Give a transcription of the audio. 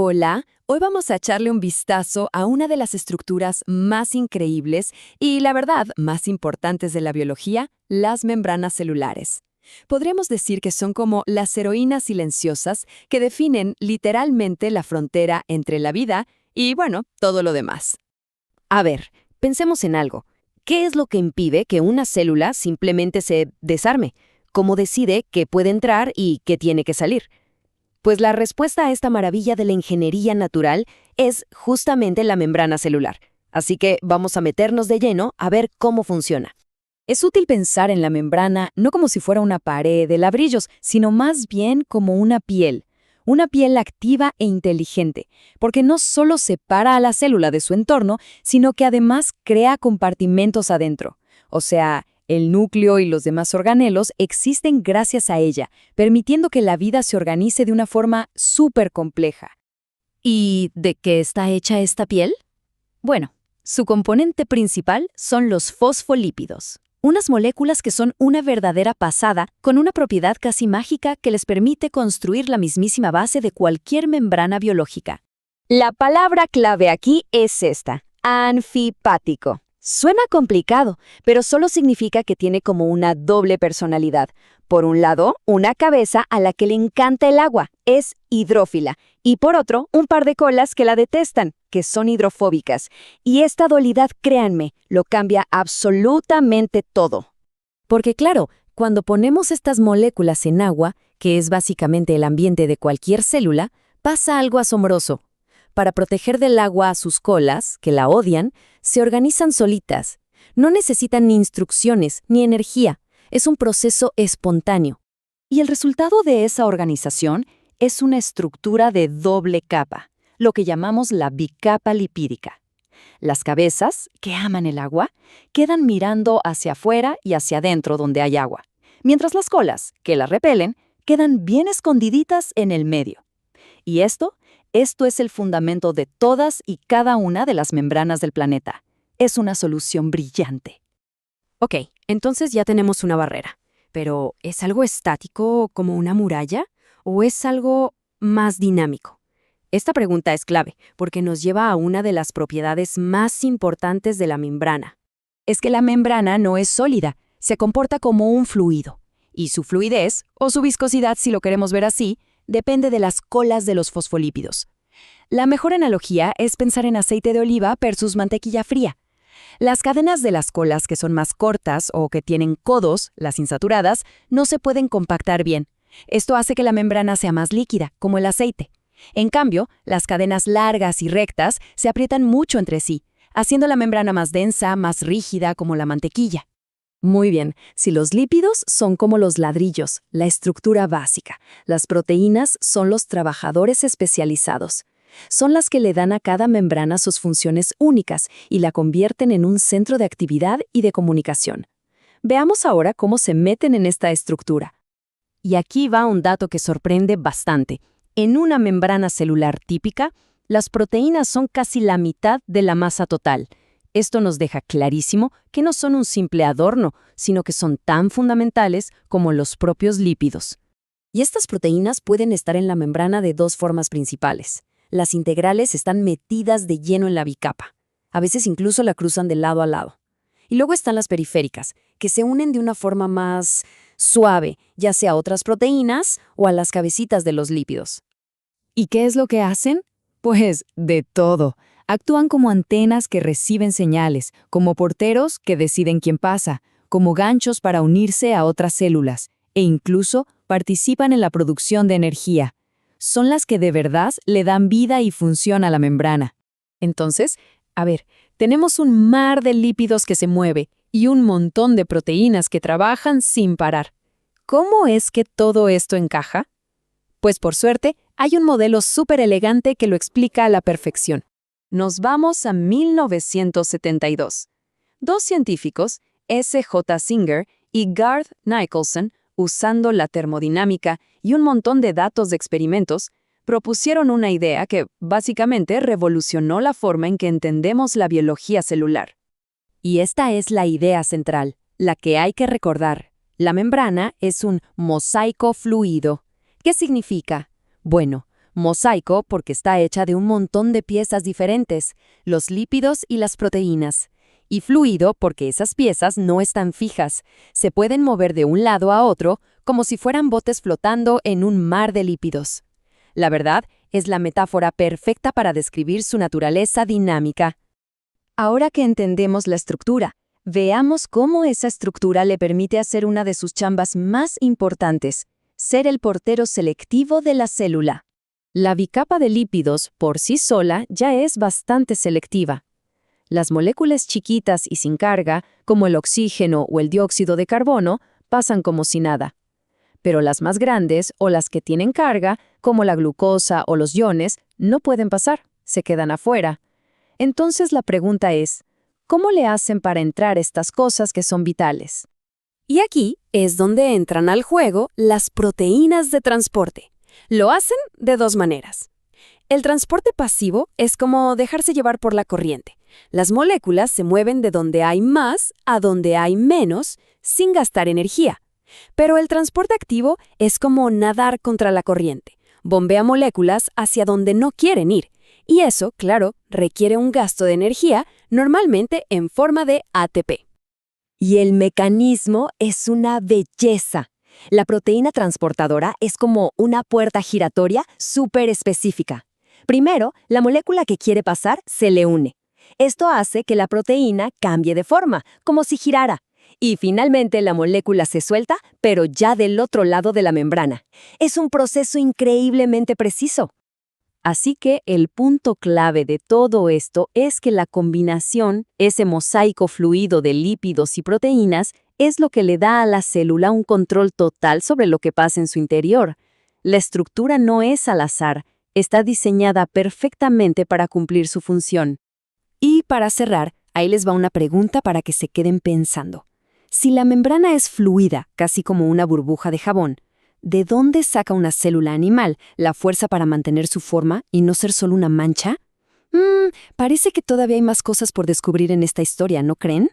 Hola, hoy vamos a echarle un vistazo a una de las estructuras más increíbles y, la verdad, más importantes de la biología, las membranas celulares. Podríamos decir que son como las heroínas silenciosas que definen literalmente la frontera entre la vida y, bueno, todo lo demás. A ver, pensemos en algo. ¿Qué es lo que impide que una célula simplemente se desarme? ¿Cómo decide qué puede entrar y qué tiene que salir? Pues la respuesta a esta maravilla de la ingeniería natural es justamente la membrana celular. Así que vamos a meternos de lleno a ver cómo funciona. Es útil pensar en la membrana no como si fuera una pared de ladrillos, sino más bien como una piel activa e inteligente, porque no solo separa a la célula de su entorno, sino que además crea compartimentos adentro. O sea, el núcleo y los demás organelos existen gracias a ella, permitiendo que la vida se organice de una forma súper compleja. ¿Y de qué está hecha esta piel? Bueno, su componente principal son los fosfolípidos, unas moléculas que son una verdadera pasada con una propiedad casi mágica que les permite construir la mismísima base de cualquier membrana biológica. La palabra clave aquí es esta: anfipático. Suena complicado, pero solo significa que tiene como una doble personalidad. Por un lado, una cabeza a la que le encanta el agua, es hidrófila, y por otro, un par de colas que la detestan, que son hidrofóbicas. Y esta dualidad, créanme, lo cambia absolutamente todo. Porque claro, cuando ponemos estas moléculas en agua, que es básicamente el ambiente de cualquier célula, pasa algo asombroso. Para proteger del agua a sus colas, que la odian, se organizan solitas. No necesitan ni instrucciones ni energía. Es un proceso espontáneo. Y el resultado de esa organización es una estructura de doble capa, lo que llamamos la bicapa lipídica. Las cabezas, que aman el agua, quedan mirando hacia afuera y hacia adentro donde hay agua, mientras las colas, que la repelen, quedan bien escondiditas en el medio. Y esto es el fundamento de todas y cada una de las membranas del planeta. Es una solución brillante. Ok, entonces ya tenemos una barrera. Pero, ¿es algo estático como una muralla o es algo más dinámico? Esta pregunta es clave porque nos lleva a una de las propiedades más importantes de la membrana. Es que la membrana no es sólida, se comporta como un fluido. Y su fluidez, o su viscosidad si lo queremos ver así, depende de las colas de los fosfolípidos. La mejor analogía es pensar en aceite de oliva versus mantequilla fría. Las cadenas de las colas que son más cortas o que tienen codos, las insaturadas, no se pueden compactar bien. Esto hace que la membrana sea más líquida, como el aceite. En cambio, las cadenas largas y rectas se aprietan mucho entre sí, haciendo la membrana más densa, más rígida, como la mantequilla. Muy bien, si los lípidos son como los ladrillos, la estructura básica, las proteínas son los trabajadores especializados. Son las que le dan a cada membrana sus funciones únicas y la convierten en un centro de actividad y de comunicación. Veamos ahora cómo se meten en esta estructura. Y aquí va un dato que sorprende bastante. En una membrana celular típica, las proteínas son casi la mitad de la masa total. Esto nos deja clarísimo que no son un simple adorno, sino que son tan fundamentales como los propios lípidos. Y estas proteínas pueden estar en la membrana de dos formas principales. Las integrales están metidas de lleno en la bicapa. A veces incluso la cruzan de lado a lado. Y luego están las periféricas, que se unen de una forma más suave, ya sea a otras proteínas o a las cabecitas de los lípidos. ¿Y qué es lo que hacen? Pues de todo. Actúan como antenas que reciben señales, como porteros que deciden quién pasa, como ganchos para unirse a otras células, e incluso participan en la producción de energía. Son las que de verdad le dan vida y función a la membrana. Entonces, a ver, tenemos un mar de lípidos que se mueve y un montón de proteínas que trabajan sin parar. ¿Cómo es que todo esto encaja? Pues por suerte, hay un modelo súper elegante que lo explica a la perfección. Nos vamos a 1972. Dos científicos, S.J. Singer y Garth Nicholson, usando la termodinámica y un montón de datos de experimentos, propusieron una idea que básicamente revolucionó la forma en que entendemos la biología celular. Y esta es la idea central, la que hay que recordar. La membrana es un mosaico fluido. ¿Qué significa? Bueno, Mosaico porque está hecha de un montón de piezas diferentes, los lípidos y las proteínas. Y fluido porque esas piezas no están fijas, se pueden mover de un lado a otro como si fueran botes flotando en un mar de lípidos. La verdad, es la metáfora perfecta para describir su naturaleza dinámica. Ahora que entendemos la estructura, veamos cómo esa estructura le permite hacer una de sus chambas más importantes, ser el portero selectivo de la célula. La bicapa de lípidos, por sí sola, ya es bastante selectiva. Las moléculas chiquitas y sin carga, como el oxígeno o el dióxido de carbono, pasan como si nada. Pero las más grandes o las que tienen carga, como la glucosa o los iones, no pueden pasar, se quedan afuera. Entonces la pregunta es, ¿cómo le hacen para entrar estas cosas que son vitales? Y aquí es donde entran al juego las proteínas de transporte. Lo hacen de dos maneras. El transporte pasivo es como dejarse llevar por la corriente. Las moléculas se mueven de donde hay más a donde hay menos, sin gastar energía. Pero el transporte activo es como nadar contra la corriente. Bombea moléculas hacia donde no quieren ir. Y eso, claro, requiere un gasto de energía, normalmente en forma de ATP. Y el mecanismo es una belleza. La proteína transportadora es como una puerta giratoria súper específica. Primero, la molécula que quiere pasar se le une. Esto hace que la proteína cambie de forma, como si girara. Y finalmente la molécula se suelta, pero ya del otro lado de la membrana. Es un proceso increíblemente preciso. Así que el punto clave de todo esto es que la combinación, ese mosaico fluido de lípidos y proteínas, es lo que le da a la célula un control total sobre lo que pasa en su interior. La estructura no es al azar, está diseñada perfectamente para cumplir su función. Y para cerrar, ahí les va una pregunta para que se queden pensando. Si la membrana es fluida, casi como una burbuja de jabón, ¿de dónde saca una célula animal la fuerza para mantener su forma y no ser solo una mancha? Parece que todavía hay más cosas por descubrir en esta historia, ¿no creen?